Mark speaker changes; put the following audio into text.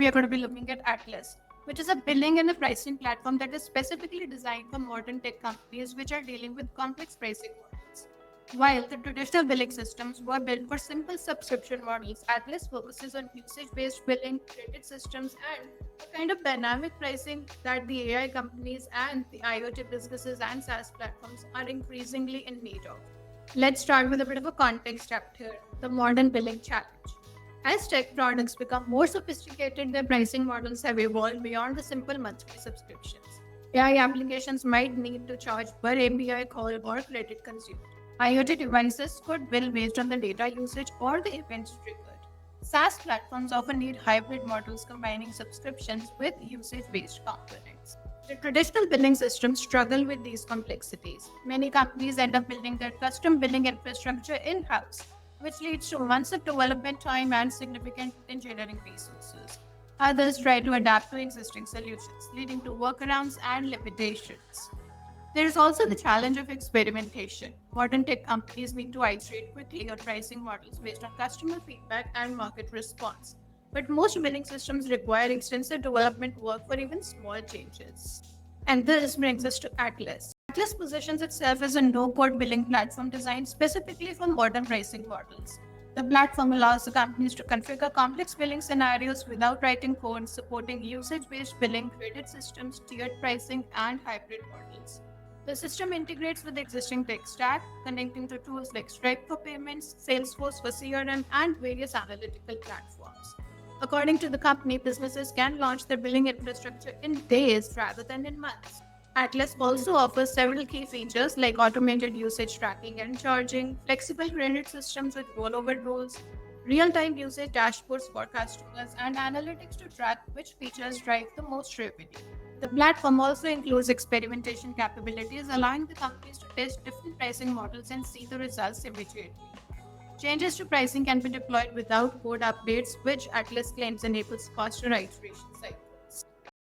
Speaker 1: we are going to be looking at Atlas, which is a billing and a pricing platform that is specifically designed for modern tech companies which are dealing with complex pricing models. While the traditional billing systems were built for simple subscription models, Atlas focuses on usage based billing, credit systems, and the kind of dynamic pricing that the AI companies and the IoT businesses and SaaS platforms are increasingly in need of. Let's start with a bit of a context up here, the modern billing challenge. As tech products become more sophisticated, their pricing models have evolved beyond the simple monthly subscriptions. AI applications might need to charge per API call or credit consumed. IoT devices could bill based on the data usage or the events triggered. SaaS platforms often need hybrid models combining subscriptions with usage based components. The traditional billing systems struggle with these complexities. Many companies end up building their custom billing infrastructure in house, which leads to months of development time and significant engineering resources. Others try to adapt to existing solutions, leading to workarounds and limitations. There is also the challenge of experimentation. Modern tech companies need to iterate quickly on pricing models based on customer feedback and market response. But most billing systems require extensive development work for even small changes. And this brings us to Atlas. Atlas positions itself as a no code billing platform designed specifically for modern pricing models. The platform allows the companies to configure complex billing scenarios without writing code, supporting usage based billing, credit systems, tiered pricing, and hybrid models. The system integrates with existing tech stack, connecting to tools like Stripe for payments, Salesforce for CRM, and various analytical platforms. According to the company, businesses can launch their billing infrastructure in days rather than in months. Atlas also offers several key features like automated usage tracking and charging, flexible credit systems with rollover rules, real time usage dashboards for customers, and analytics to track which features drive the most revenue. The platform also includes experimentation capabilities, allowing the companies to test different pricing models and see the results immediately. Changes to pricing can be deployed without code updates, which Atlas claims enables faster iteration cycles.